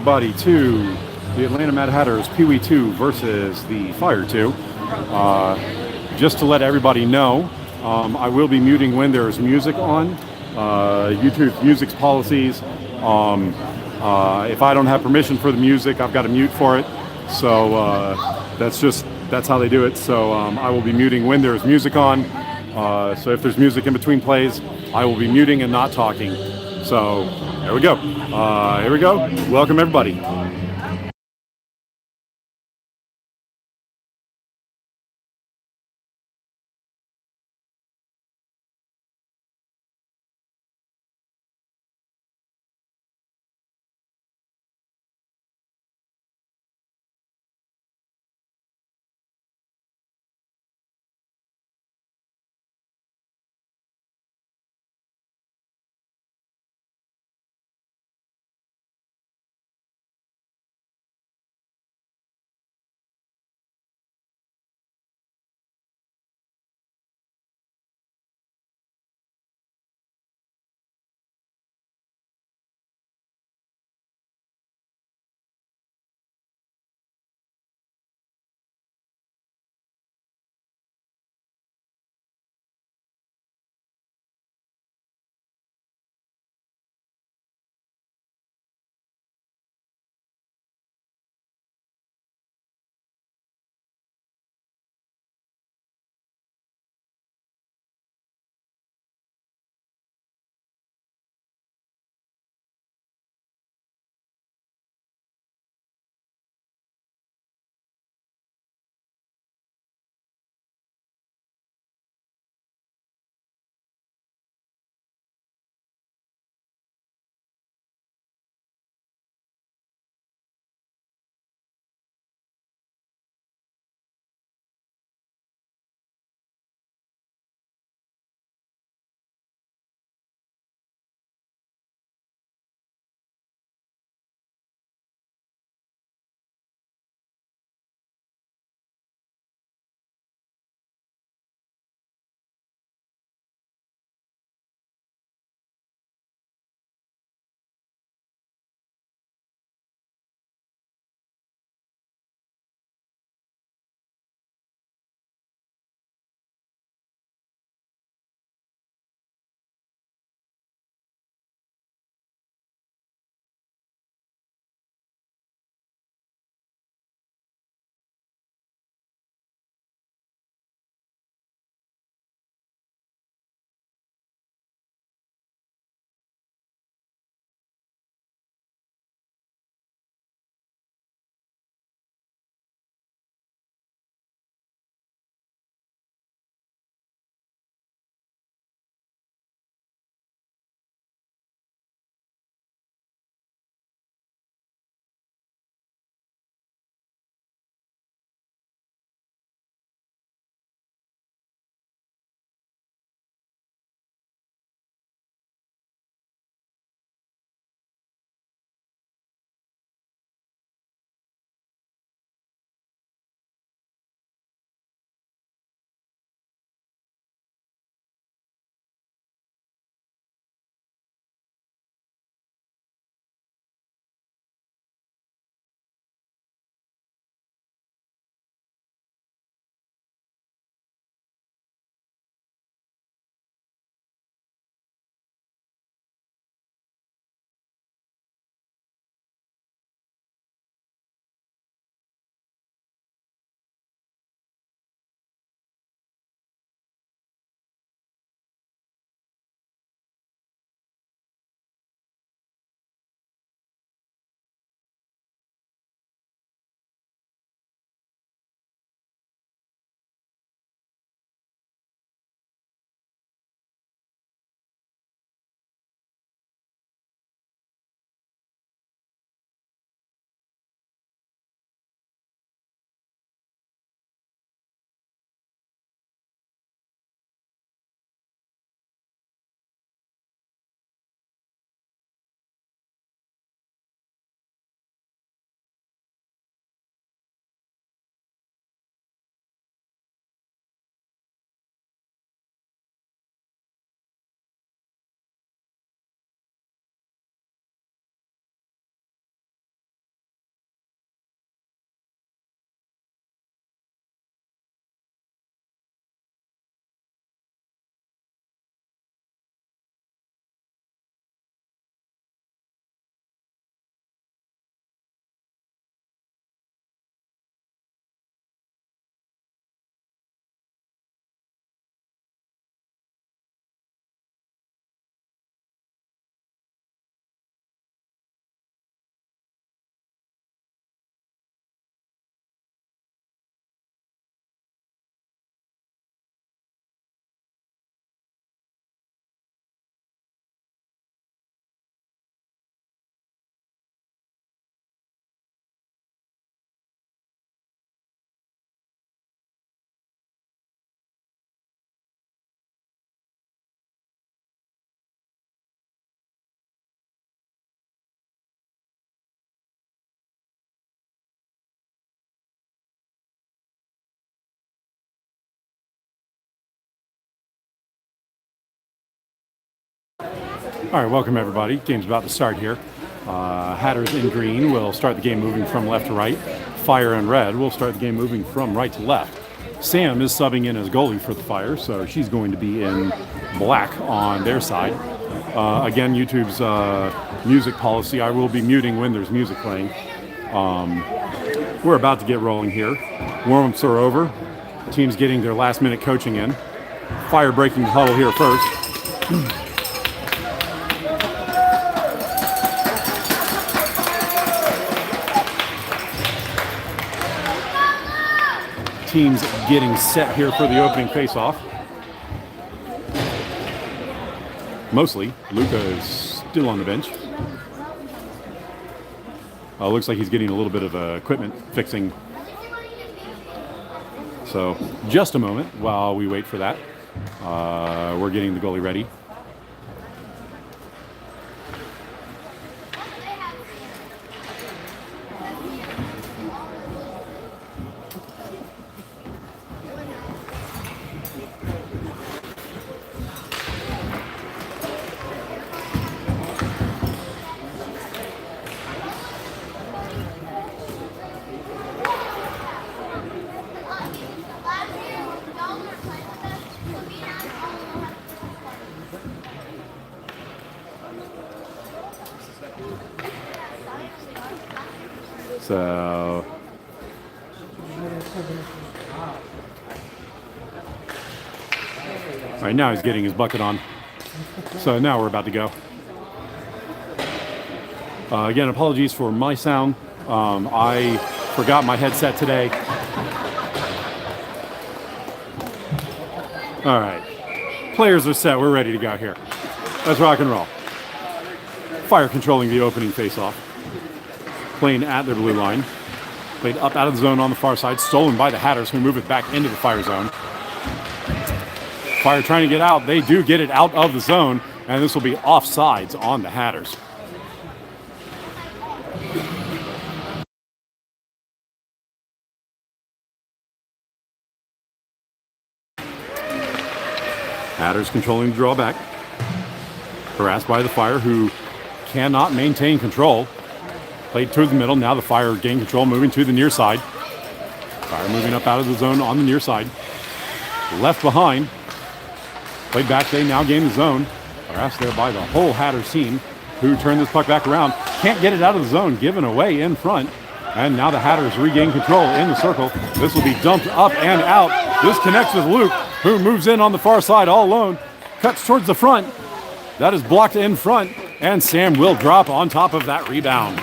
everybody to the Atlanta Mad Hatters PW2 versus the Fire 2. Just to let everybody know, I will be muting when there's music on. YouTube music's policies. If I don't have permission for the music, I've got to mute for it. So that's how they do it. So I will be muting when there's music on. So if there's music in between plays, I will be muting and not talking. So there we go. Here we go. Welcome everybody. All right, welcome everybody. Game's about to start here. Hatters in green will start the game moving from left to right. Fire in red will start the game moving from right to left. Sam is subbing in as goalie for the Fire, so she's going to be in black on their side. Again, YouTube's music policy, I will be muting when there's music playing. We're about to get rolling here. Warm-ups are over. Team's getting their last-minute coaching in. Fire breaking the huddle here first. Teams getting set here for the opening face-off. Mostly, Luca is still on the bench. Looks like he's getting a little bit of equipment fixing. So just a moment while we wait for that. We're getting the goalie ready. So all right, now he's getting his bucket on. So now we're about to go. Again, apologies for my sound. I forgot my headset today. All right, players are set. We're ready to go here. Let's rock and roll. Fire controlling the opening face-off. Playing at their blue line. Played up out of the zone on the far side. Stolen by the Hatters, who move it back into the Fire zone. Fire trying to get out. They do get it out of the zone, and this will be offsides on the Hatters. Hatters controlling the drawback. Harassed by the Fire, who cannot maintain control. Played to the middle. Now the Fire gain control, moving to the near side. Fire moving up out of the zone on the near side. Left behind. Played back. They now gain the zone. Harassed there by the whole Hatters team, who turn this puck back around. Can't get it out of the zone. Given away in front. And now the Hatters regain control in the circle. This will be dumped up and out. This connects with Luke, who moves in on the far side all alone. Cuts towards the front. That is blocked in front. And Sam will drop on top of that rebound.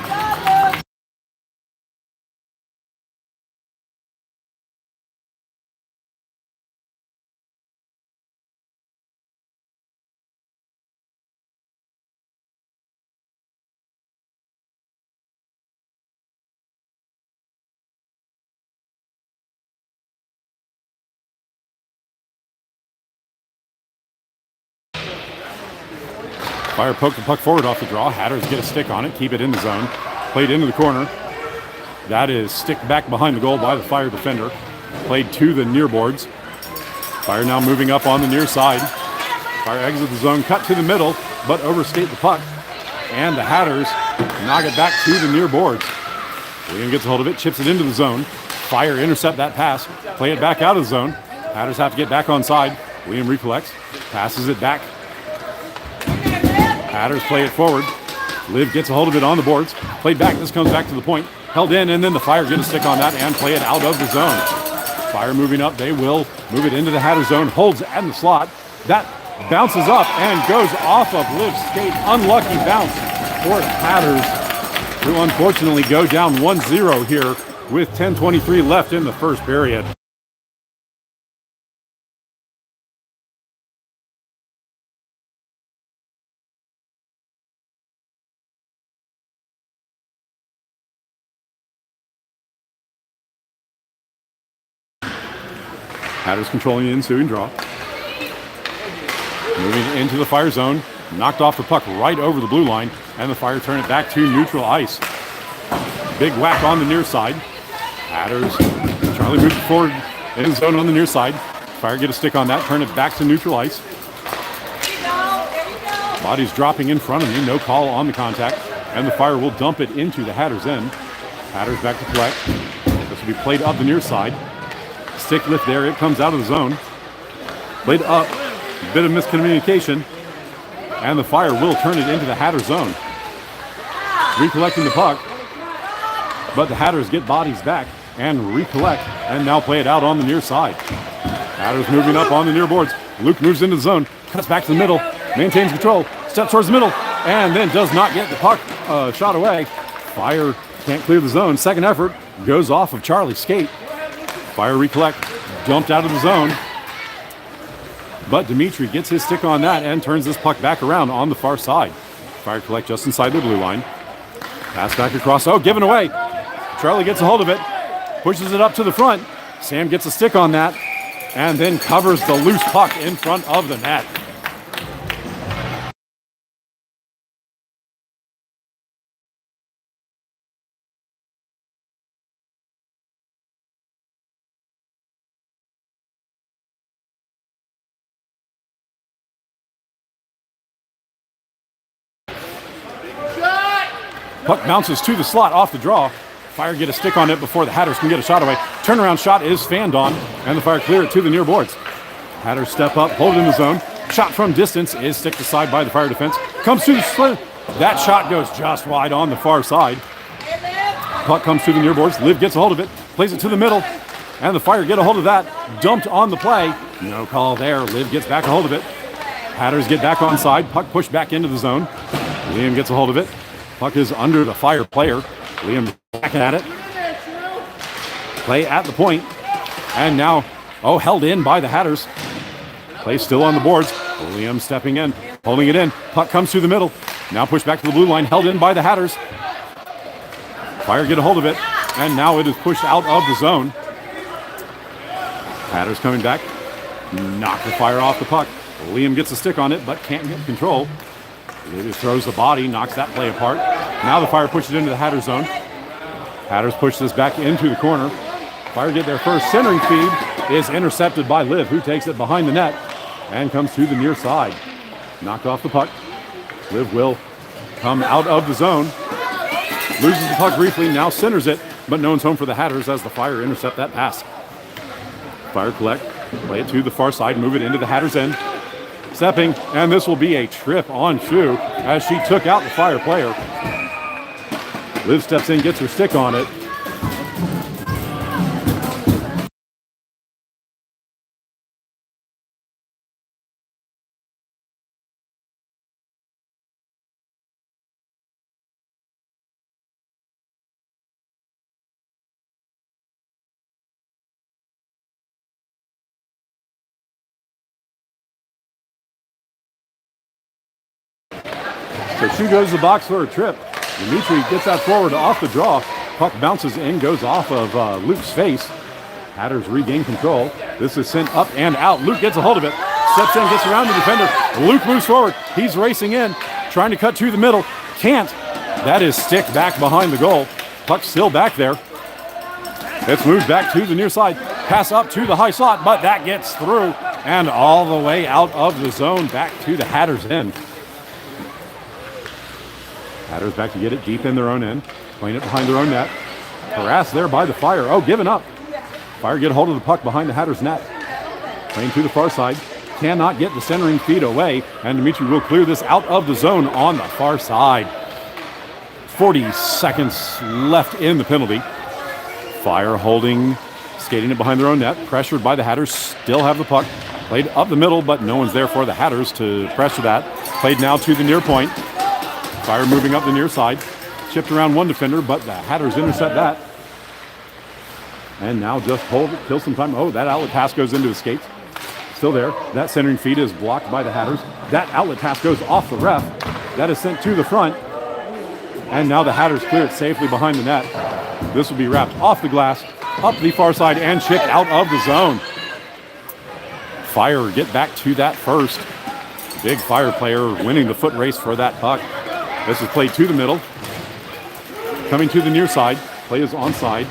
Fire poked the puck forward off the draw. Hatters get a stick on it, keep it in the zone. Played into the corner. That is stick back behind the goal by the Fire defender. Played to the near boards. Fire now moving up on the near side. Fire exit the zone, cut to the middle, but overskate the puck. And the Hatters knock it back to the near boards. William gets a hold of it, chips it into the zone. Fire intercept that pass, play it back out of the zone. Hatters have to get back on side. William recollects, passes it back. Hatters play it forward. Liv gets a hold of it on the boards. Played back. This comes back to the point. Held in, and then the Fire get a stick on that and play it out of the zone. Fire moving up. They will move it into the Hatter zone. Holds in the slot. That bounces up and goes off of Liv's skate. Unlucky bounce for the Hatters, who unfortunately go down 1-0 here with 10:23 left in the first period. Hatters controlling the ensuing draw. Moving into the Fire zone. Knocked off the puck right over the blue line, and the Fire turn it back to neutral ice. Big whack on the near side. Hatters, Charlie moves forward in the zone on the near side. Fire get a stick on that, turn it back to neutral ice. Body's dropping in front of me. No call on the contact. And the Fire will dump it into the Hatters' end. Hatters back to collect. This will be played up the near side. Stick lift there. It comes out of the zone. Played up. A bit of miscommunication. And the Fire will turn it into the Hatters' zone. Recollecting the puck. But the Hatters get bodies back and recollect. And now play it out on the near side. Hatters moving up on the near boards. Luke moves into the zone. Cuts back to the middle. Maintains control. Steps towards the middle. And then does not get the puck shot away. Fire can't clear the zone. Second effort goes off of Charlie's skate. Fire recollect. Dumped out of the zone. But Dimitri gets his stick on that and turns this puck back around on the far side. Fire collect just inside the blue line. Pass back across. Oh, given away. Charlie gets a hold of it. Pushes it up to the front. Sam gets a stick on that. And then covers the loose puck in front of the net. Puck bounces to the slot off the draw. Fire get a stick on it before the Hatters can get a shot away. Turnaround shot is fanned on, and the Fire clear it to the near boards. Hatters step up, hold it in the zone. Shot from distance is sticked aside by the Fire defense. Comes to the slit. That shot goes just wide on the far side. Puck comes to the near boards. Liv gets a hold of it, plays it to the middle, and the Fire get a hold of that. Dumped on the play. No call there. Liv gets back a hold of it. Hatters get back on side. Puck pushed back into the zone. Liam gets a hold of it. Puck is under the Fire player. Liam back at it. Play at the point. And now, held in by the Hatters. Play still on the boards. Liam stepping in, holding it in. Puck comes through the middle. Now pushed back to the blue line, held in by the Hatters. Fire get a hold of it. And now it is pushed out of the zone. Hatters coming back. Knock the Fire off the puck. Liam gets a stick on it, but can't get control. He just throws the body, knocks that play apart. Now the Fire pushes it into the Hatters zone. Hatters push this back into the corner. Fire get their first centering feed. Is intercepted by Liv, who takes it behind the net and comes to the near side. Knocked off the puck. Liv will come out of the zone. Loses the puck briefly, now centers it, but no one's home for the Hatters as the Fire intercept that pass. Fire collect, play it to the far side, move it into the Hatters end. Stepping, and this will be a trip on Shu as she took out the Fire player. Liv steps in, gets her stick on it. So Shu goes to the box for a trip. Dimitri gets that forward off the draw. Puck bounces in, goes off of Luke's face. Hatters regain control. This is sent up and out. Luke gets a hold of it. Steps in, gets around the defender. Luke moves forward. He's racing in, trying to cut to the middle. Can't. That is stick back behind the goal. Puck still back there. It's moved back to the near side. Pass up to the high slot, but that gets through and all the way out of the zone back to the Hatters' end. Hatters back to get it deep in their own end. Playing it behind their own net. Harassed there by the Fire. Given up. Fire get a hold of the puck behind the Hatters' net. Playing to the far side. Cannot get the centering feed away. And Dimitri will clear this out of the zone on the far side. 40 seconds left in the penalty. Fire holding, skating it behind their own net. Pressured by the Hatters. Still have the puck. Played up the middle, but no one's there for the Hatters to pressure that. Played now to the near point. Fire moving up the near side. Chipped around one defender, but the Hatters intercept that. And now just hold it, kill some time. That outlet pass goes into the skates. Still there. That centering feed is blocked by the Hatters. That outlet pass goes off the ref. That is sent to the front. And now the Hatters clear it safely behind the net. This will be wrapped off the glass, up the far side, and chipped out of the zone. Fire get back to that first. Big Fire player winning the foot race for that puck. This is played to the middle. Coming to the near side. Play is onside.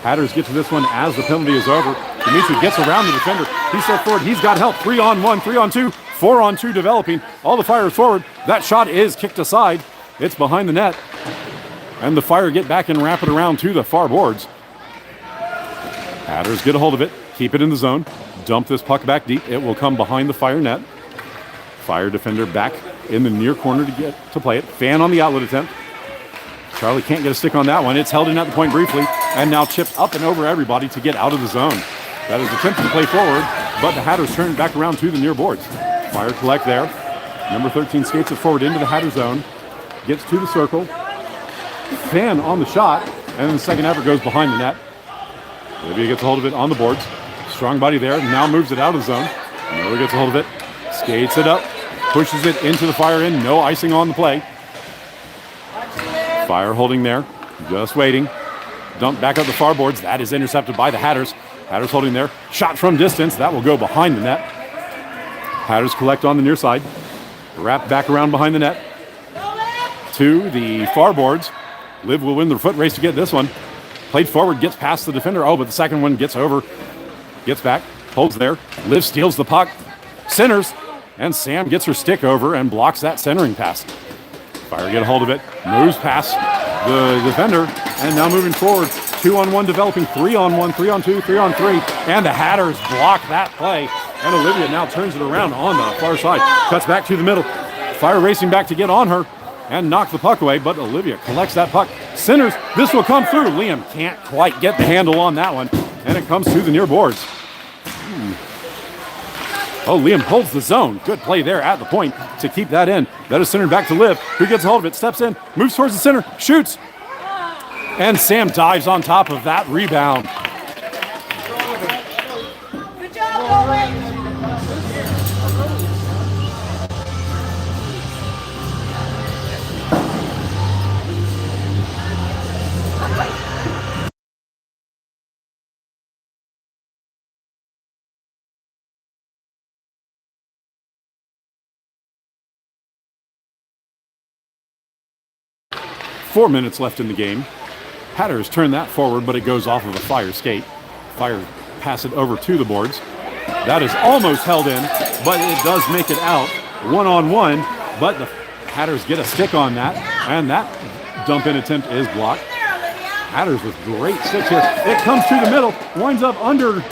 Hatters get to this one as the penalty is over. Dimitri gets around the defender. He steps forward. He's got help. 3-on-1, 3-on-2. 4-on-2 developing. All the Fire is forward. That shot is kicked aside. It's behind the net. And the Fire get back and wrap it around to the far boards. Hatters get a hold of it. Keep it in the zone. Dump this puck back deep. It will come behind the Fire net. Fire defender back in the near corner to play it. Fan on the outlet attempt. Charlie can't get a stick on that one. It's held in at the point briefly and now chipped up and over everybody to get out of the zone. That is attempted to play forward, but the Hatters turn it back around to the near boards. Fire collect there. Number 13 skates it forward into the Hatter zone. Gets to the circle. Fan on the shot, and then the second effort goes behind the net. Olivia gets a hold of it on the boards. Strong body there, now moves it out of the zone. Miller gets a hold of it, skates it up, pushes it into the Fire end. No icing on the play. Fire holding there, just waiting. Dump back up the far boards. That is intercepted by the Hatters. Hatters holding there. Shot from distance. That will go behind the net. Hatters collect on the near side. Wrap back around behind the net. To the far boards. Liv will win the foot race to get this one. Played forward, gets past the defender. Oh, but the second one gets over. Gets back, holds there. Liv steals the puck. Centers. And Sam gets her stick over and blocks that centering pass. Fire get a hold of it. Moves past the defender. And now moving forward. 2-on-1 developing. 3-on-1, 3-on-2, 3-on-3. And the Hatters block that play. And Olivia now turns it around on the far side. Cuts back to the middle. Fire racing back to get on her and knock the puck away, but Olivia collects that puck. Centers. This will come through. Liam can't quite get the handle on that one. And it comes to the near boards. Oh, Liam holds the zone. Good play there at the point to keep that in. That is centered back to Liv, who gets a hold of it, steps in, moves towards the center, shoots. And Sam dives on top of that rebound. Good job, Owen. 4 minutes left in the game. Hatters turn that forward, but it goes off of a Fire skate. Fire pass it over to the boards. That is almost held in, but it does make it out 1-on-1. But the Hatters get a stick on that, and that dump in attempt is blocked. Hatters with great sticks here. It comes to the middle, winds up under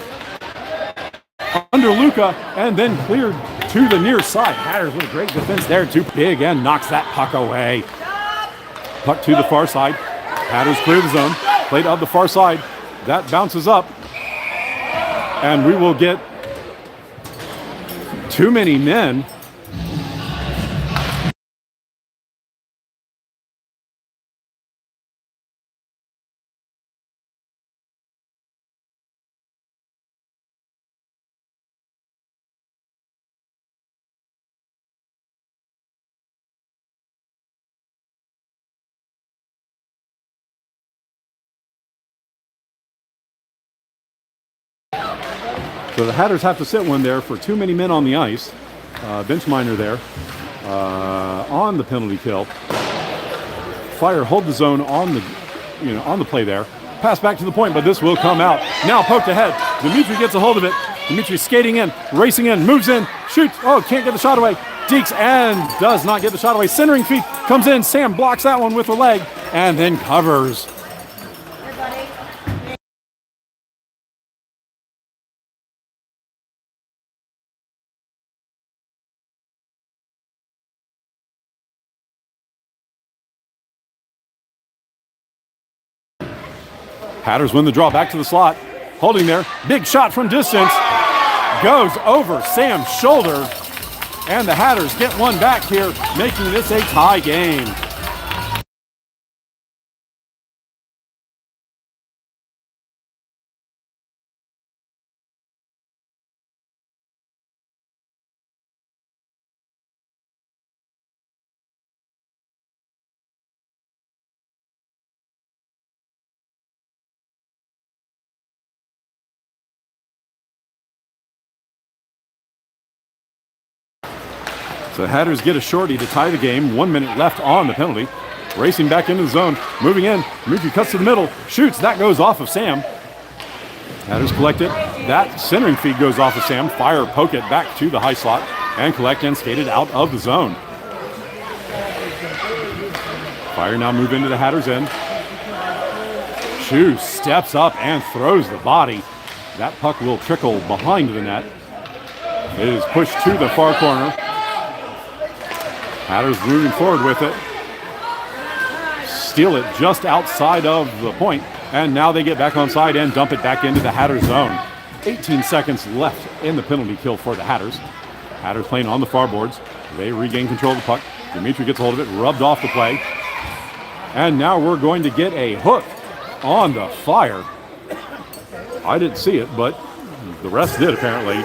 Luca, and then cleared to the near side. Hatters with a great defense there, too big, and knocks that puck away. Puck to the far side. Hatters clear the zone. Played up the far side. That bounces up. And we will get too many men. So the Hatters have to sit one there for too many men on the ice. Bench minor there on the penalty kill. Fire hold the zone on the play there. Pass back to the point, but this will come out. Now poked ahead. Dimitri gets a hold of it. Dimitri skating in, racing in, moves in, shoots. Oh, can't get the shot away. Deeks and does not get the shot away. Centering feet comes in. Sam blocks that one with the leg and then covers. Hatters win the draw back to the slot. Holding there. Big shot from distance. Goes over Sam's shoulder. And the Hatters get one back here, making this a tie game. So Hatters get a shorty to tie the game. 1 minute left on the penalty. Racing back into the zone. Moving in. Dimitri cuts to the middle. Shoots. That goes off of Sam. Hatters collect it. That centering feed goes off of Sam. Fire poke it back to the high slot. and collect and skated out of the zone. Fire now move into the Hatters' end. Chu steps up and throws the body. That puck will trickle behind the net. It is pushed to the far corner. Hatters moving forward with it. Steal it just outside of the point, and now they get back on side and dump it back into the Hatters' zone. 18 seconds left in the penalty kill for the Hatters. Hatters playing on the far boards. They regain control of the puck. Dimitri gets a hold of it, rubbed off the play. And now we're going to get a hook on the Fire. I didn't see it, but the rest did apparently.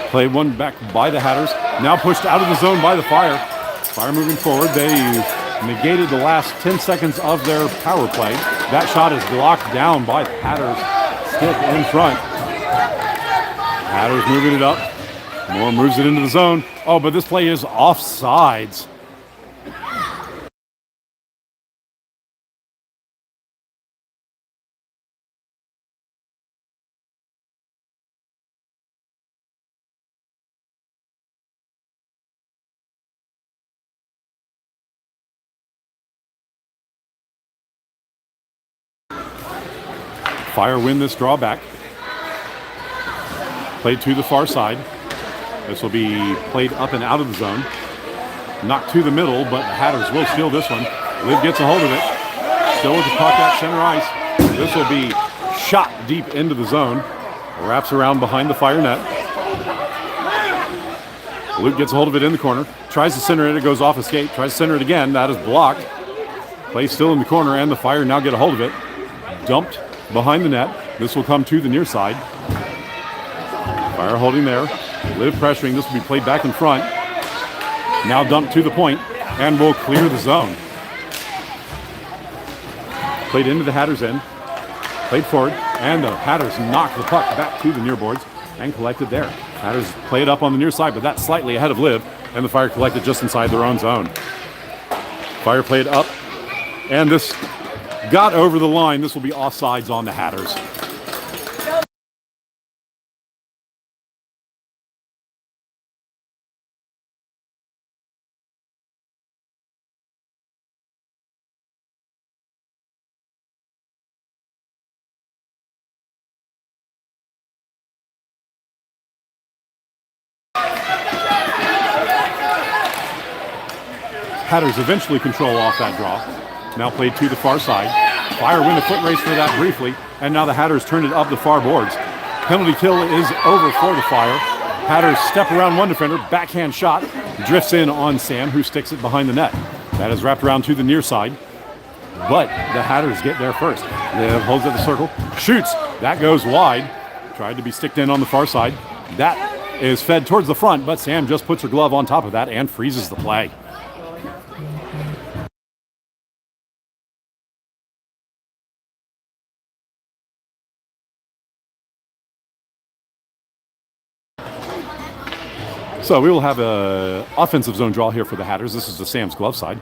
Play one back by the Hatters. Now pushed out of the zone by the Fire. Fire moving forward. They negated the last 10 seconds of their power play. That shot is blocked down by the Hatters. Stick in front. Hatters moving it up. Moore moves it into the zone. Oh, but this play is offsides. Fire win this drawback. Played to the far side. This will be played up and out of the zone. Knocked to the middle, but the Hatters will steal this one. Liv gets a hold of it. Still with the puck at center ice. This will be shot deep into the zone. Wraps around behind the Fire net. Luke gets a hold of it in the corner. Tries to center it. It goes off a skate. Tries to center it again. That is blocked. Play still in the corner, and the Fire now get a hold of it. Dumped behind the net. This will come to the near side. Fire holding there. Liv pressuring. This will be played back in front. Now dumped to the point and will clear the zone. Played into the Hatters' end. Played forward, and the Hatters knock the puck back to the near boards and collected there. Hatters play it up on the near side, but that's slightly ahead of Liv, and the Fire collected just inside their own zone. Fire played up, and this got over the line. This will be offsides on the Hatters. Hatters eventually control off that draw. Now played to the far side. Fire win a foot race for that briefly, and now the Hatters turn it up the far boards. Penalty kill is over for the Fire. Hatters step around one defender, backhand shot, drifts in on Sam, who sticks it behind the net. That is wrapped around to the near side, but the Hatters get there first. Liv holds at the circle, shoots, that goes wide. Tried to be sticked in on the far side. That is fed towards the front, but Sam just puts her glove on top of that and freezes the play. So we will have an offensive zone draw here for the Hatters. This is the Sam's glove side.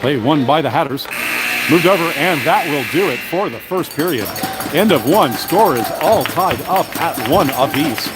Play won by the Hatters. Moved over, and that will do it for the first period. End of one. Score is all tied up at 1 apiece.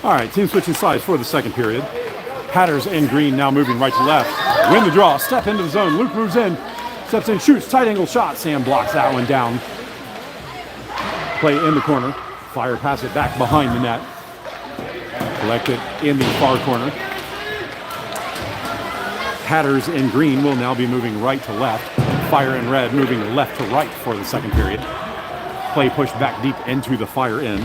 All right, team switching sides for the second period. Hatters in green now moving right to left. Win the draw, step into the zone. Luke moves in, steps in, shoots, tight angle shot. Sam blocks that one down. Play in the corner. Fire pass it back behind the net. Collect it in the far corner. Hatters in green will now be moving right to left. Fire in red moving left to right for the second period. Play pushed back deep into the Fire in.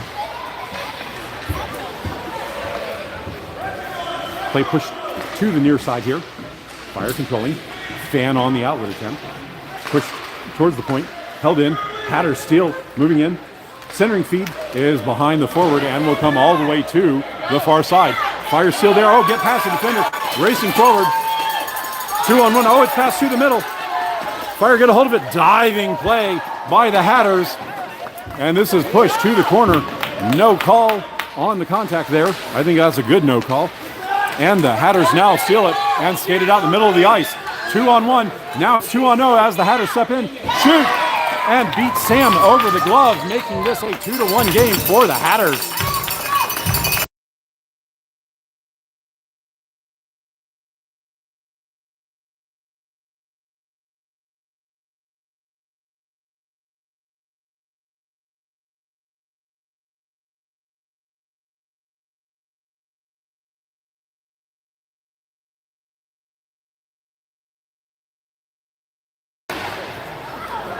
Play pushed to the near side here. Fire controlling. Fan on the outlet attempt. Pushed towards the point. Held in. Hatters steal. Moving in. Centering feed is behind the forward and will come all the way to the far side. Fire still there. Oh, get past the defender. Racing forward. 2-on-1. Oh, it's passed through the middle. Fire get a hold of it. Diving play by the Hatters. And this is pushed to the corner. No call on the contact there. I think that's a good no call. And the Hatters now steal it and skate it out the middle of the ice. 2-on-1. Now it's 2-on-0 as the Hatters step in. Shoot! And beat Sam over the gloves, making this a 2-1 game for the Hatters.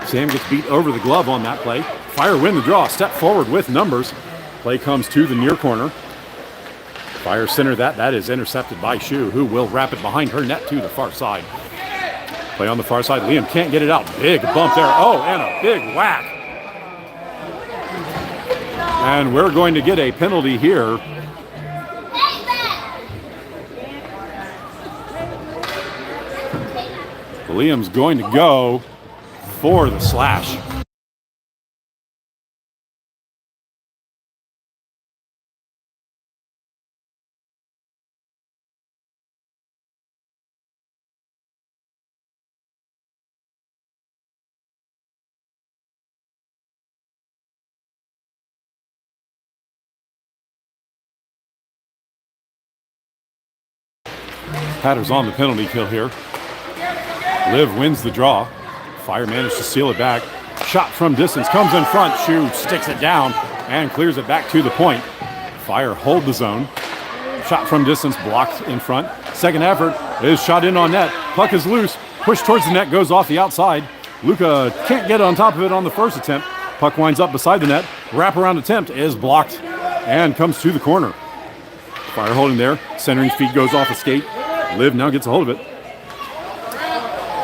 Sam gets beat over the glove on that play. Fire win the draw, step forward with numbers. Play comes to the near corner. Fire center that. That is intercepted by Shu, who will wrap it behind her net to the far side. Play on the far side. Liam can't get it out. Big bump there. Oh, and a big whack. And we're going to get a penalty here. Liam's going to go for the slash. Hatters on the penalty kill here. Liv wins the draw. Fire managed to steal it back. Shot from distance, comes in front. Shu sticks it down and clears it back to the point. Fire hold the zone. Shot from distance, blocked in front. Second effort is shot in on net. Puck is loose. Push towards the net, goes off the outside. Luca can't get on top of it on the first attempt. Puck winds up beside the net. Wraparound attempt is blocked and comes to the corner. Fire holding there. Centering feed goes off a skate. Liv now gets a hold of it.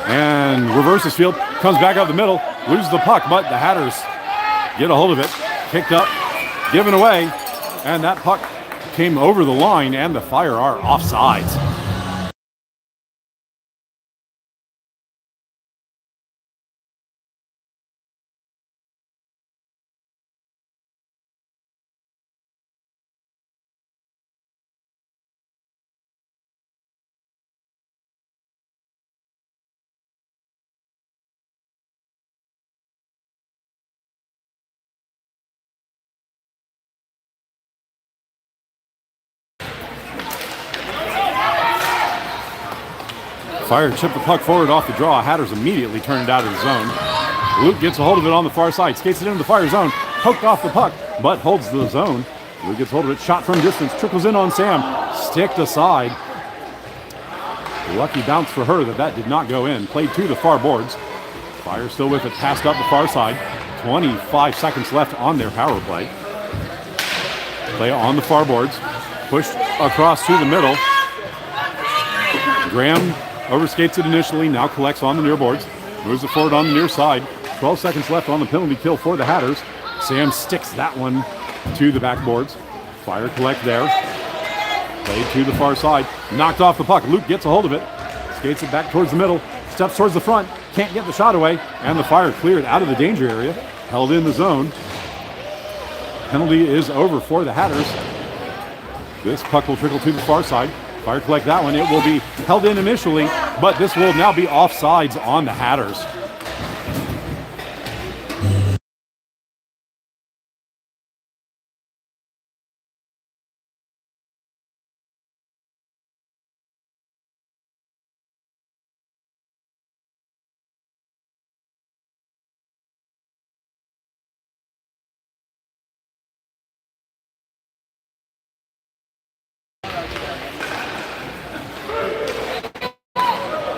And reverses field, comes back up the middle, loses the puck, but the Hatters get a hold of it. Picked up, given away, and that puck came over the line, and the Fire are offsides. Fire chip the puck forward off the draw. Hatters immediately turn it out of the zone. Luke gets a hold of it on the far side. Skates it into the Fire zone. Poked off the puck, but holds the zone. Luke gets a hold of it. Shot from distance. Trickles in on Sam. Sticked aside. Lucky bounce for her that did not go in. Played to the far boards. Fire still with it. Passed up the far side. 25 seconds left on their power play. Play on the far boards. Pushed across to the middle. Graham overskates it initially, now collects on the near boards, moves it forward on the near side. 12 seconds left on the penalty kill for the Hatters. Sam sticks that one to the backboards. Fire collect there. Played to the far side. Knocked off the puck. Luke gets a hold of it. Skates it back towards the middle. Steps towards the front. Can't get the shot away. And the Fire cleared out of the danger area. Held in the zone. Penalty is over for the Hatters. This puck will trickle to the far side. Fire collect that one. It will be held in initially, but this will now be offsides on the Hatters.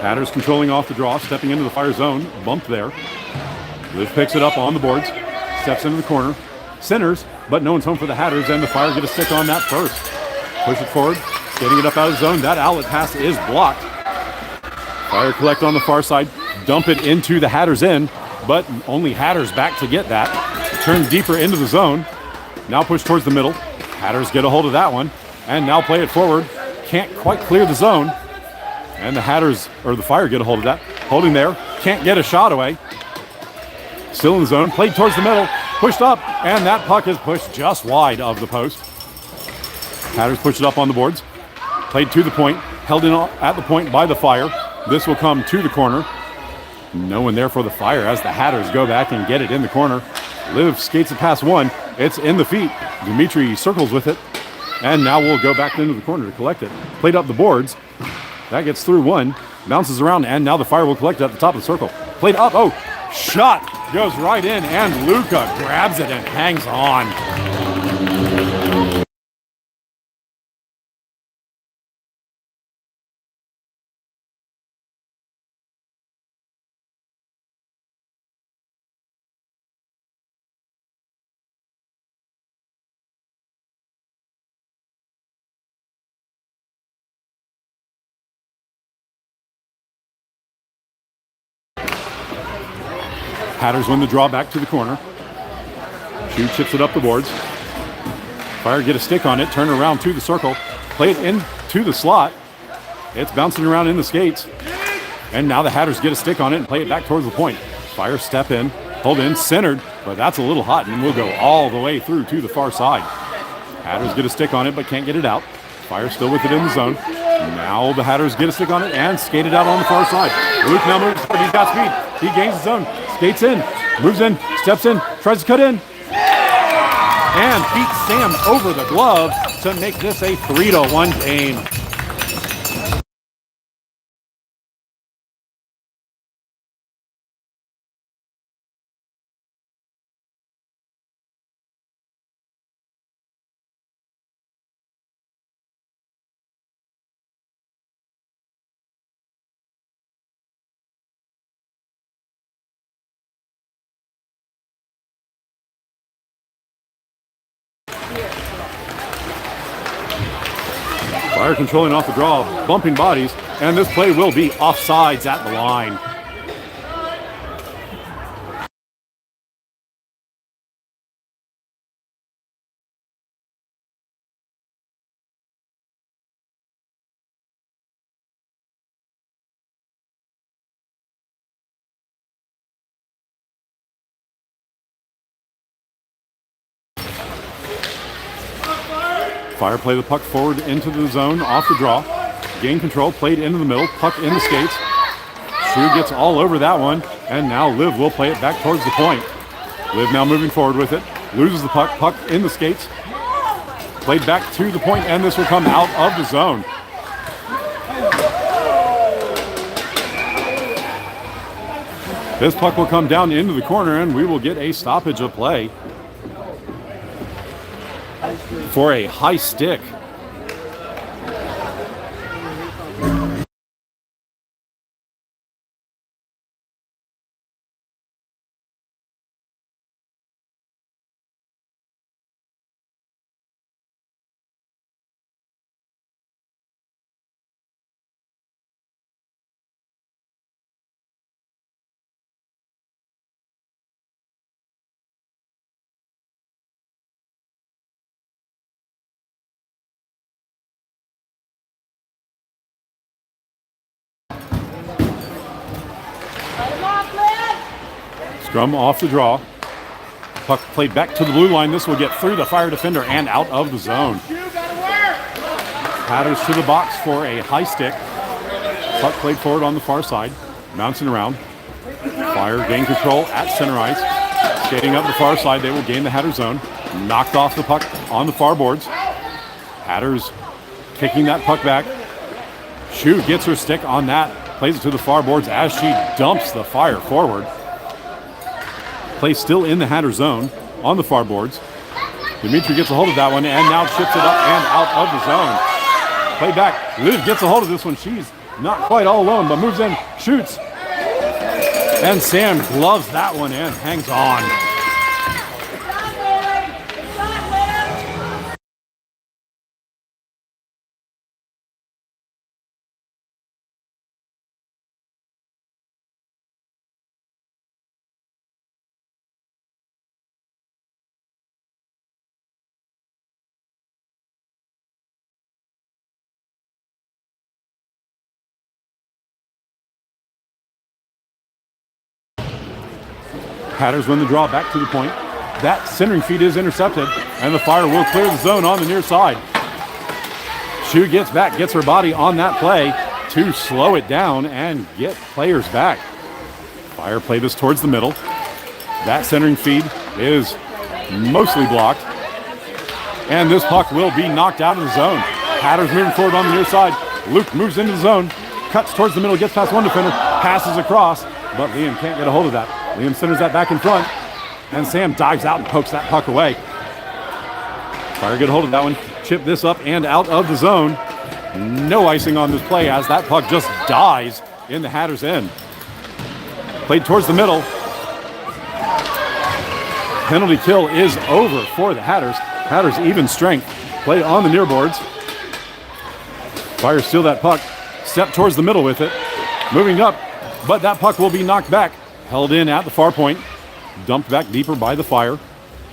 Hatters controlling off the draw, stepping into the Fire zone. Bump there. Liv picks it up on the boards, steps into the corner, centers, but no one's home for the Hatters, and the Fire get a stick on that first. Push it forward, getting it up out of the zone. That outlet pass is blocked. Fire collect on the far side, dump it into the Hatters end, but only Hatters back to get that. Turn deeper into the zone. Now push towards the middle. Hatters get a hold of that one, and now play it forward. Can't quite clear the zone. And the Hatters, or the Fire, get a hold of that. Holding there, can't get a shot away. Still in the zone, played towards the middle, pushed up, and that puck is pushed just wide of the post. Hatters push it up on the boards. Played to the point, held in at the point by the Fire. This will come to the corner. No one there for the Fire as the Hatters go back and get it in the corner. Liv skates it past one. It's in the feet. Dimitri circles with it. And now we'll go back into the corner to collect it. Played up the boards. That gets through one. Bounces around, and now the Fire will collect it at the top of the circle. Played up. Oh, shot goes right in, and Luca grabs it and hangs on. Hatters win the draw back to the corner. Shoe chips it up the boards. Fire get a stick on it, turn around to the circle, play it into the slot. It's bouncing around in the skates. And now the Hatters get a stick on it and play it back towards the point. Fire step in, hold in, centered, but that's a little hot and will go all the way through to the far side. Hatters get a stick on it but can't get it out. Fire still with it in the zone. Now the Hatters get a stick on it and skate it out on the far side. Luke now moves, but he's got speed. He gains the zone, skates in, moves in, steps in, tries to cut in, and beats Sam over the glove to make this a 3-1 game. Fire controlling off the draw, bumping bodies, and this play will be offsides at the line. Fire play the puck forward into the zone, off the draw. Gain control, played into the middle, puck in the skates. Shoe gets all over that one, and now Liv will play it back towards the point. Liv now moving forward with it, loses the puck, puck in the skates. Played back to the point, and this will come out of the zone. This puck will come down into the corner, and we will get a stoppage of play for a high stick. Scrum off the draw. Puck played back to the blue line. This will get through the Fire defender and out of the zone. Hatters to the box for a high stick. Puck played forward on the far side. Bouncing around. Fire gain control at center ice. Skating up the far side, they will gain the Hatter zone. Knocked off the puck on the far boards. Hatters kicking that puck back. Shoe gets her stick on that. Plays it to the far boards as she dumps the Fire forward. Play still in the Hatter zone on the far boards. Dimitri gets a hold of that one and now chips it up and out of the zone. Play back. Liv gets a hold of this one. She's Not quite all alone, but moves in, shoots. And Sam gloves that one and hangs on. Hatters win the draw back to the point. That centering feed is intercepted, and the Fire will clear the zone on the near side. Shu gets back, gets her body on that play to slow it down and get players back. Fire play this towards the middle. That centering feed is mostly blocked, and this puck will be knocked out of the zone. Hatters moving forward on the near side. Luke moves into the zone, cuts towards the middle, gets past one defender, passes across, but Liam can't get a hold of that. Liam centers that back in front, and Sam dives out and pokes that puck away. Fire get a hold of that one, chip this up and out of the zone. No icing on this play as that puck just dies in the Hatters' end. Played towards the middle. Penalty kill is over for the Hatters. Hatters even strength. Played on the near boards. Fire steal that puck. Step towards the middle with it. Moving up, but that puck will be knocked back. Held in at the far point. Dumped back deeper by the Fire.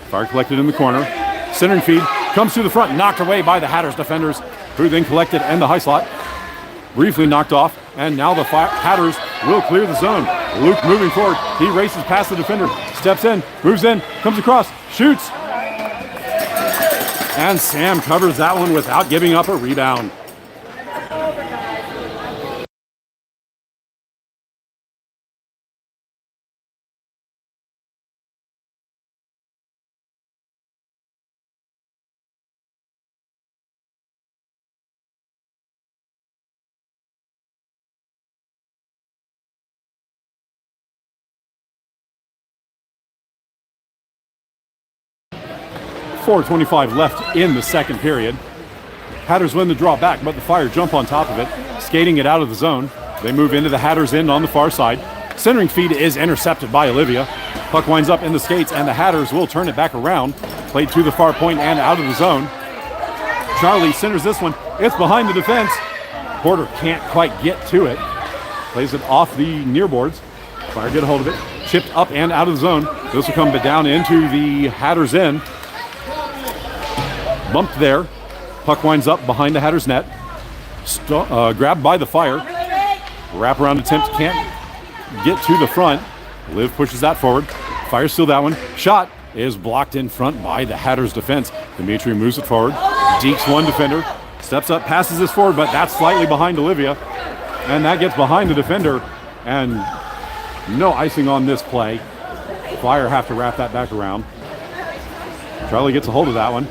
Fire collected in the corner. Centering feed comes to the front, knocked away by the Hatters defenders, who then collected in the high slot. Briefly knocked off, and now the Hatters will clear the zone. Luke moving forward. He races past the defender, steps in, moves in, comes across, shoots. And Sam covers that one without giving up a rebound. .425 left in the second period. Hatters win the draw back, but the Fire jump on top of it, skating it out of the zone. They move into the Hatters' end on the far side. Centering feed is intercepted by Olivia. Puck winds up in the skates, and the Hatters will turn it back around. Played to the far point and out of the zone. Charlie centers this one. It's behind the defense. Porter can't quite get to it. Plays it off the near boards. Fire get a hold of it. Chipped up and out of the zone. This will come down into the Hatters' end. Bumped there. Puck winds up behind the Hatters' net. Grabbed by the Fire. Wraparound attempt can't get to the front. Liv pushes that forward. Fire steal that one. Shot is blocked in front by the Hatters' defense. Dimitri moves it forward. Dekes one defender. Steps up, passes this forward, but that's slightly behind Olivia. And that gets behind the defender. And no icing on this play. Fire have to wrap that back around. Charlie gets a hold of that one.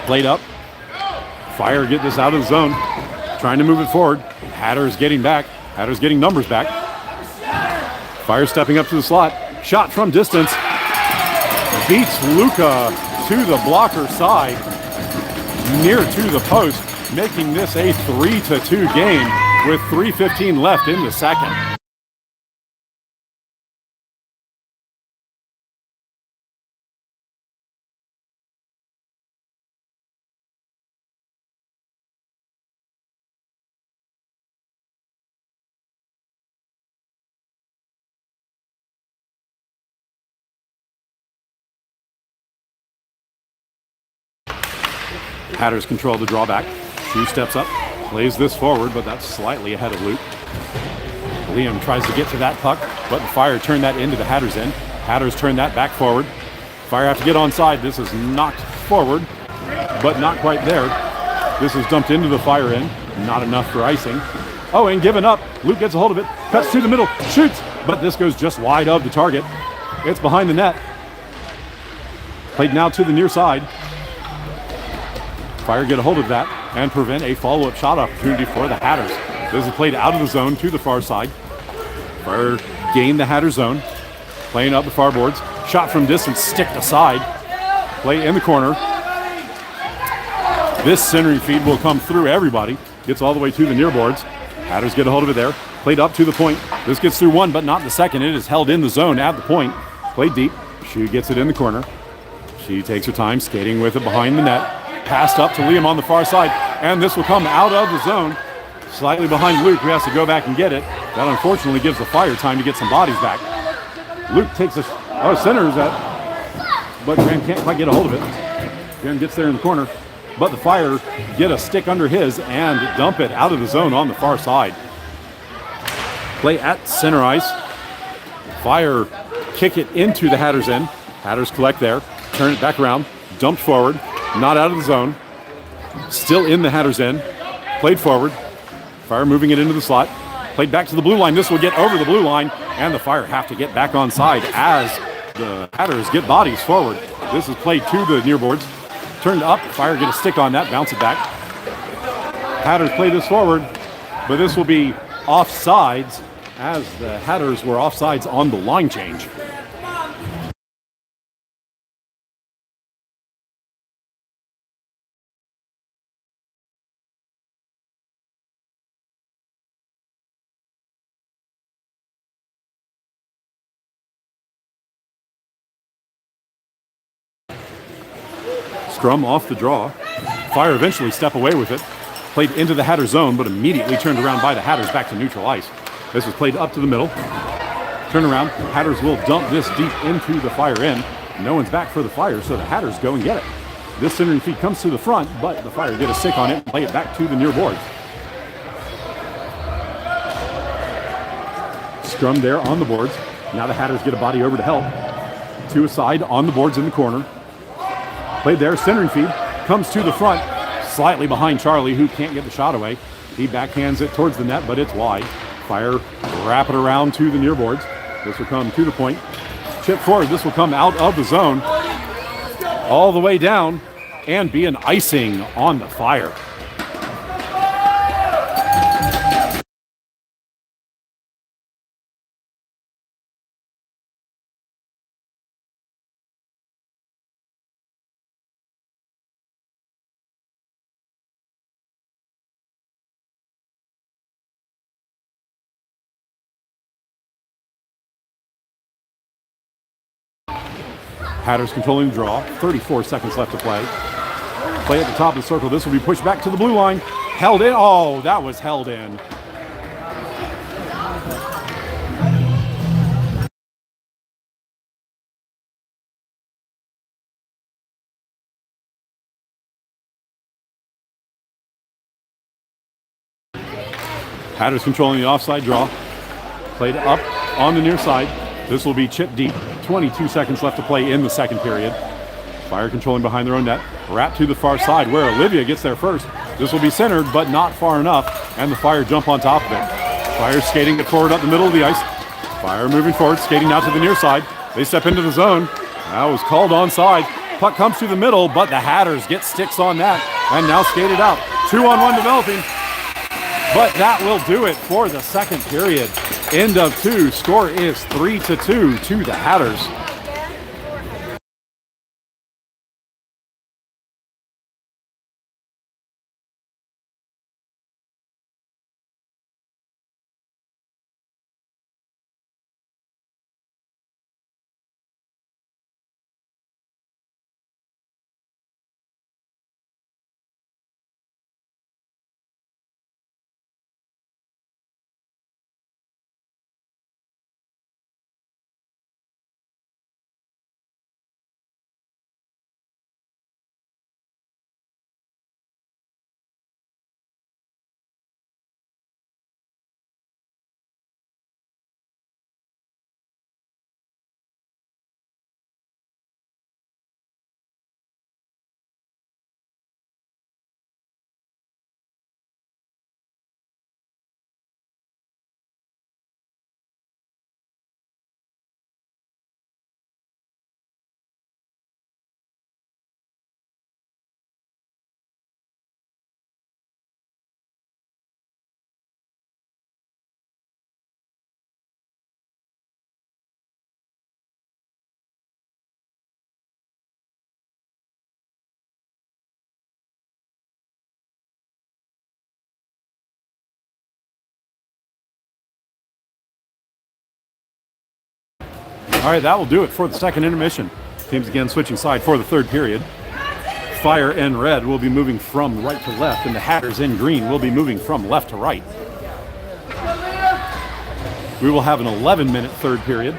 Played up. Fire get this out of the zone. Trying to move it forward. Hatters getting back. Hatters getting numbers back. Fire stepping up to the slot. Shot from distance. Beats Luca to the blocker side. Near to the post. Making this a 3-2 game with 3:15 left in the second. Hatters control the drawback. Shu steps up, plays this forward, but that's slightly ahead of Luke. Liam tries to get to that puck, but the Fire turn that into the Hatters' end. Hatters turn that back forward. Fire have to get onside. This is knocked forward, but not quite there. This is dumped into the Fire end. Not enough for icing. Oh, and given up. Luke gets a hold of it, cuts to the middle, shoots, but this goes just wide of the target. It's behind the net. Played now to the near side. Fire get a hold of that and prevent a follow-up shot opportunity for the Hatters. This is played out of the zone to the far side. Fire gain the Hatter zone. Playing up the far boards. Shot from distance, sticked aside. Play in the corner. This centering feed will come through everybody. Gets all the way to the near boards. Hatters get a hold of it there. Played up to the point. This gets through one, but not the second. It is held in the zone at the point. Played deep. She gets it in the corner. She takes her time skating with it behind the net. Passed up to Liam on the far side. And this will come out of the zone. Slightly behind Luke, who has to go back and get it. That unfortunately gives the Fire time to get some bodies back. Luke takes centers that, but Graham can't quite get a hold of it. Graham gets there in the corner, but the Fire get a stick under his and dump it out of the zone on the far side. Play at center ice. Fire kick it into the Hatters' end. Hatters collect there, turn it back around, dumped forward, not out of the zone. Still in the Hatters' end. Played forward. Fire moving it into the slot. Played back to the blue line. This will get over the blue line, and the Fire have to get back on side as the Hatters get bodies forward. This is played to the near boards. Turned up. Fire get a stick on that, bounce it back. Hatters play this forward, but this will be offsides as the Hatters were offsides on the line change. Scrum off the draw. Fire eventually step away with it. Played into the Hatter zone, but immediately turned around by the Hatters back to neutral ice. This was played up to the middle. Turn around. Hatters will dump this deep into the Fire end. No one's back for the Fire, so the Hatters go and get it. This centering feed comes to the front, but the Fire get a stick on it and play it back to the near boards. Scrum there on the boards. Now the Hatters get a body over to help. To a side on the boards in the corner. Played there, centering feed, comes to the front, slightly behind Charlie, who can't get the shot away. He backhands it towards the net, but it's wide. Fire wrap it around to the near boards. This will come to the point. Chip forward, this will come out of the zone, all the way down, and be an icing on the Fire. Hatters controlling the draw. 34 seconds left to play. Play at the top of the circle. This will be pushed back to the blue line. Held in. Oh, that was held in. Hatters controlling the offside draw. Played up on the near side. This will be chipped deep. 22 seconds left to play in the second period. Fire controlling behind their own net. Wrap to the far side where Olivia gets there first. This will be centered, but not far enough, and the Fire jump on top of it. Fire skating it forward up the middle of the ice. Fire moving forward, skating now to the near side. They step into the zone. That was called onside. Puck comes to the middle, but the Hatters get sticks on that, and now skated out. 2-on-1 developing. But that will do it for the second period. End of two. Score is 3-2 to the Hatters. All right, that will do it for the second intermission. Teams again switching side for the third period. Fire in red will be moving from right to left, and the Hatters in green will be moving from left to right. We will have an 11-minute third period.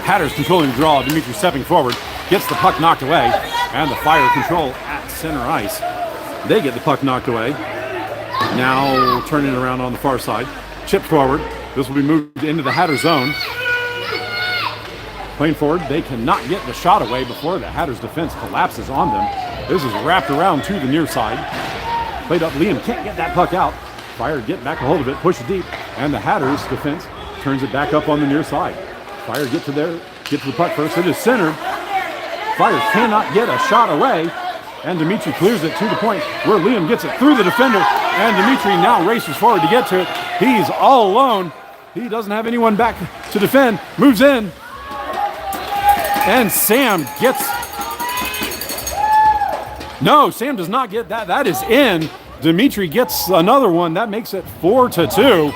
Hatters controlling the draw. Dimitri stepping forward, gets the puck knocked away, and the Fire control at center ice. They get the puck knocked away. Now turning it around on the far side. Chip forward. This will be moved into the Hatter zone. Playing forward, they cannot get the shot away before the Hatters defense collapses on them. This is wrapped around to the near side. Played up, Liam can't get that puck out. Fire get back a hold of it, push it deep, and the Hatters defense turns it back up on the near side. Fire get to the puck first. It is centered. Fire cannot get a shot away, and Dimitri clears it to the point where Liam gets it through the defender, and Dimitri now races forward to get to it. He's all alone. He doesn't have anyone back to defend. Moves in, and Sam gets... No, Sam does not get that. That is in. Dimitri gets another one. That makes it 4-2.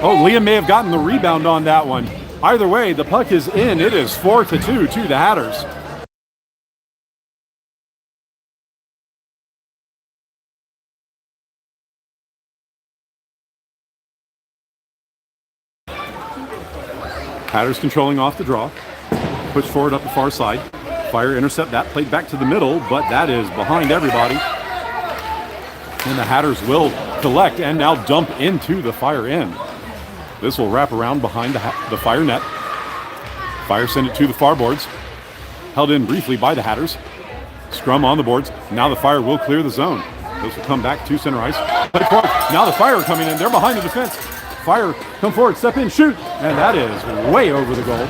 Oh, Liam may have gotten the rebound on that one. Either way, the puck is in. It is 4-2 to the Hatters. Hatters controlling off the draw. Push forward up the far side. Fire intercept that, played back to the middle, but that is behind everybody. And the Hatters will collect and now dump into the Fire end. This will wrap around behind the Fire net. Fire send it to the far boards. Held in briefly by the Hatters. Scrum on the boards. Now the Fire will clear the zone. This will come back to center ice. Play forward. Now the Fire coming in. They're behind the defense. Fire, come forward, step in, shoot. And that is way over the goal.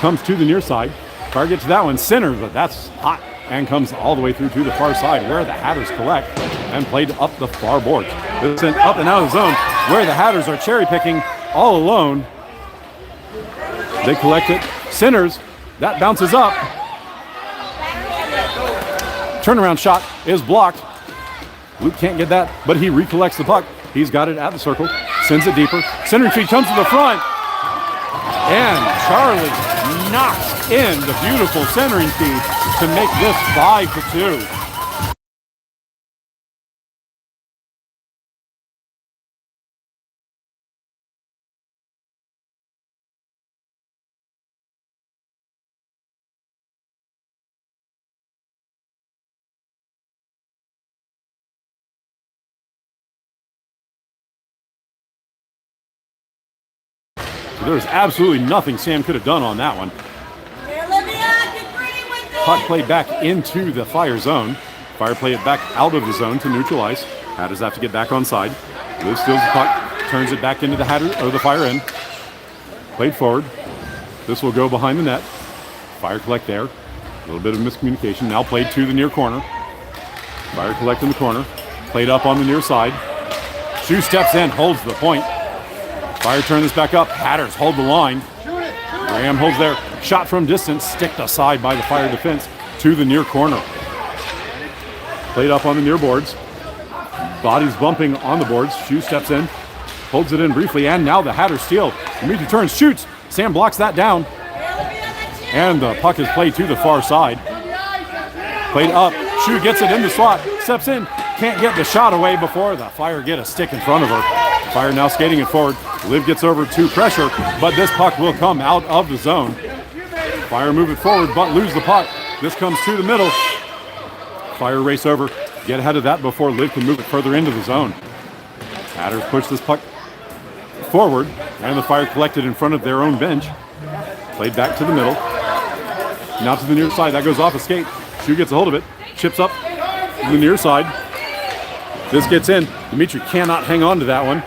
Comes to the near side. Fire gets to that one, center, but that's hot. And comes all the way through to the far side where the Hatters collect and played up the far boards. It's sent up and out of the zone where the Hatters are cherry picking all alone. They collect it. Centers. That bounces up. Turnaround shot is blocked. Luke can't get that, but he recollects the puck. He's got it at the circle, sends it deeper. Centering feed comes to the front. And Charlie knocks in the beautiful centering feed to make this 5-2. There's absolutely nothing Sam could have done on that one. Puck played back into the Fire zone. Fire play it back out of the zone to neutralize. Hatters have to get back on side. Liv steals the puck, turns it back into the the Fire end. Played forward. This will go behind the net. Fire collect there. A little bit of miscommunication. Now played to the near corner. Fire collect in the corner. Played up on the near side. Shu steps in, holds the point. Fire turn this back up. Hatters hold the line. Graham holds there. Shot from distance, sticked aside by the Fire defense to the near corner. Played up on the near boards. Bodies bumping on the boards. Shu steps in, holds it in briefly, and now the Hatters steal. Dimitri turns, shoots. Sam blocks that down. And the puck is played to the far side. Played up. Shu gets it in the slot. Steps in. Can't get the shot away before the Fire get a stick in front of her. Fire now skating it forward. Liv gets over to pressure, but this puck will come out of the zone. Fire move it forward, but lose the puck. This comes to the middle. Fire race over. Get ahead of that before Liv can move it further into the zone. Hatters push this puck forward, and the Fire collected in front of their own bench. Played back to the middle. Now to the near side. That goes off a skate. Shu gets a hold of it. Chips up to the near side. This gets in. Dimitri cannot hang on to that one,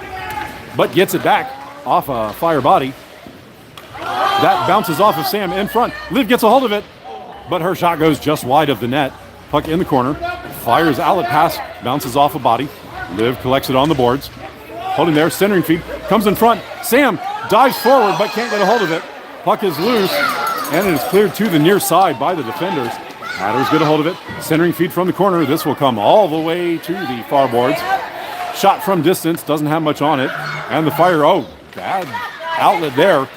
but gets it back off a Fire body. That bounces off of Sam in front. Liv gets a hold of it, but her shot goes just wide of the net. Puck in the corner. Fire's outlet pass bounces off a body. Liv collects it on the boards. Holding there, centering feed. Comes in front. Sam dives forward, but can't get a hold of it. Puck is loose. and it is cleared to the near side by the defenders. Hatters get a hold of it. Centering feed from the corner. This will come all the way to the far boards. Shot from distance, doesn't have much on it. And the Fire, bad outlet there,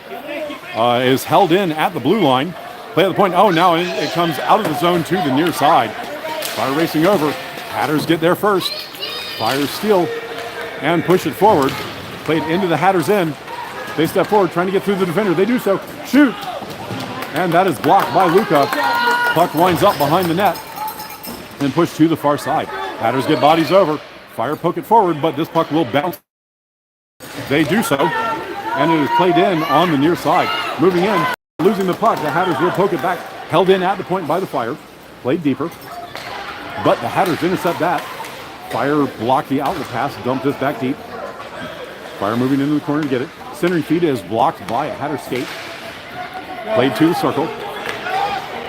is held in at the blue line. Play at the point. Now it comes out of the zone to the near side. Fire racing over. Hatters get there first. Fire steal and push it forward. Played into the Hatters end. They step forward, trying to get through the defender. They do so. Shoot! And that is blocked by Luca. Puck winds up behind the net and pushed to the far side. Hatters get bodies over. Fire poke it forward, but this puck will bounce. They do so, and it is played in on the near side. Moving in, losing the puck. The Hatters will poke it back. Held in at the point by the Fire. Played deeper, but the Hatters intercept that. Fire blocked the outlet pass, dumped this back deep. Fire moving into the corner to get it. Centering feed is blocked by a Hatter skate. Played to the circle.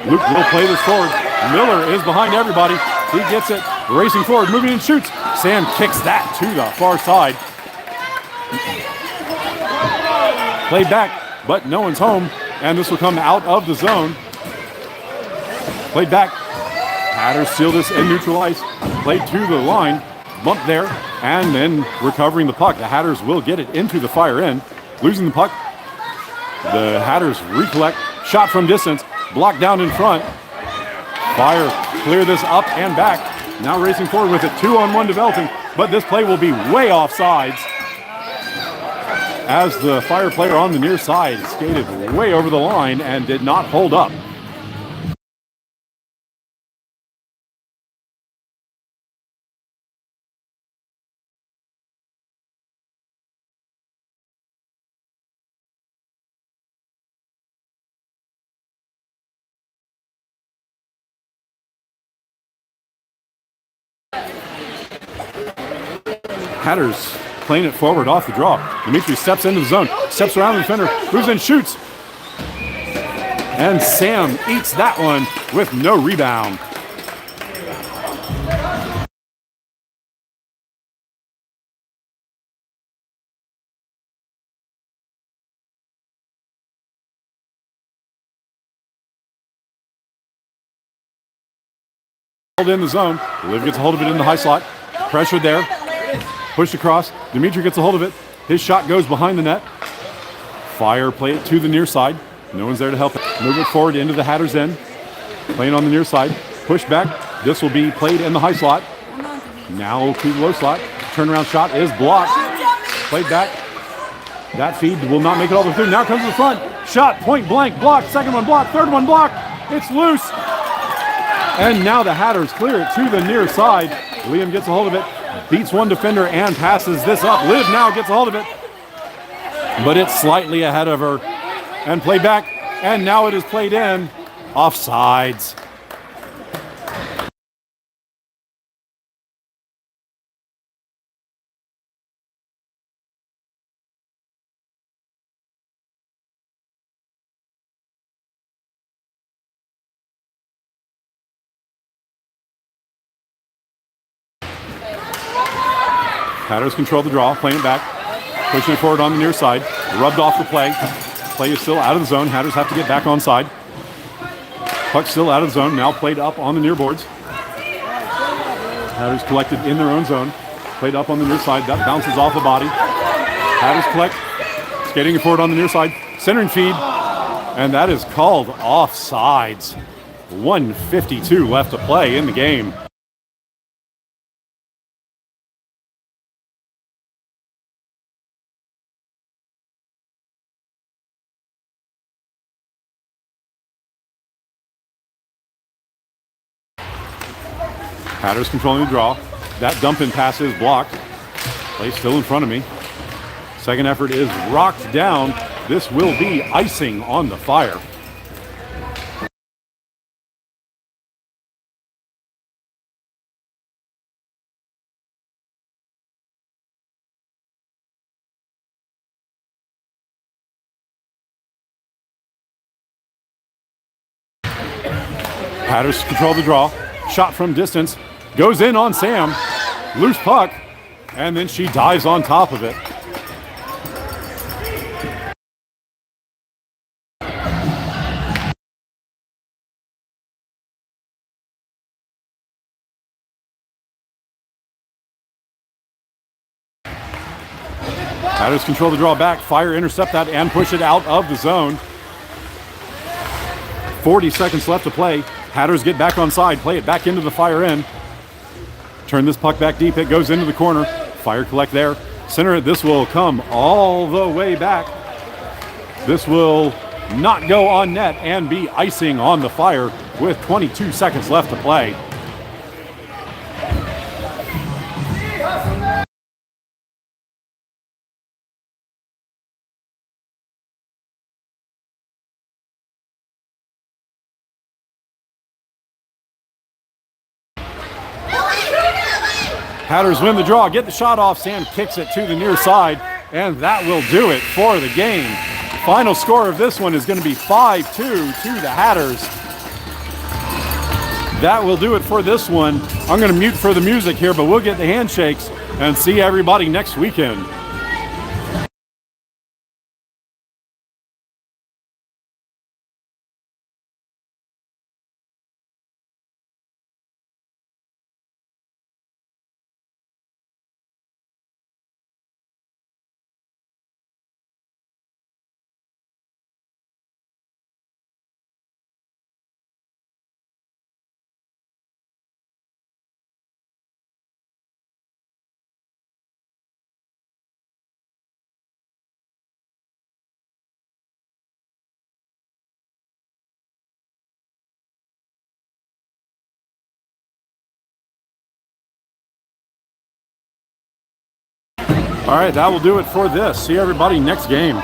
Luke will play this forward. Miller is behind everybody. He gets it, racing forward, moving and shoots. Sam kicks that to the far side. Played back, but no one's home, and this will come out of the zone. Played back. Hatters seal this in neutral ice. Played to the line, bumped there, and then recovering the puck. The Hatters will get it into the Fire end. Losing the puck. The Hatters recollect. Shot from distance. Blocked down in front. Fire clear this up and back. Now racing forward with it. 2-on-1 developing. But this play will be way off sides, as the Fire player on the near side skated way over the line and did not hold up. Hatters playing it forward off the draw. Dimitri steps into the zone, steps around the defender, moves in, shoots. And Sam eats that one with no rebound. In the zone. Liv gets a hold of it in the high slot. Pressured there. Pushed across. Dimitri gets a hold of it. His shot goes behind the net. Fire play it to the near side. No one's there to help it. Move it forward into the Hatters end. Playing on the near side. Push back. This will be played in the high slot. Now to the low slot. Turnaround shot is blocked. Played back. That feed will not make it all the way through. Now comes to the front. Shot point blank. Blocked. Second one blocked. Third one blocked. It's loose. And now the Hatters clear it to the near side. Liam gets a hold of it, beats one defender and passes this up. Liv now gets a hold of it, but it's slightly ahead of her. And played back, and now it is played in. Offsides. Hatters control the draw, playing it back, pushing it forward on the near side, rubbed off the play. Play is still out of the zone. Hatters have to get back on side. Puck still out of the zone, now played up on the near boards. Hatters collected in their own zone, played up on the near side. That bounces off the body. Hatters collect, skating it forward on the near side, centering feed, and that is called offsides. 1:52 left to play in the game. Hatters controlling the draw. That dump in pass is blocked. Play still in front of me. Second effort is rocked down. This will be icing on the Fire. Hatters control the draw. Shot from distance. Goes in on Sam. Loose puck. And then she dives on top of it. Hatters control the draw back. Fire intercept that and push it out of the zone. 40 seconds left to play. Hatters get back on side. Play it back into the Fire end. Turn this puck back deep. It goes into the corner. Fire collect there. Center it. This will come all the way back. This will not go on net and be icing on the Fire with 22 seconds left to play. Hatters win the draw, get the shot off. Sam kicks it to the near side, and that will do it for the game. Final score of this one is going to be 5-2 to the Hatters. That will do it for this one. I'm going to mute for the music here, but we'll get the handshakes and see everybody next weekend. All right, that will do it for this. See everybody next game.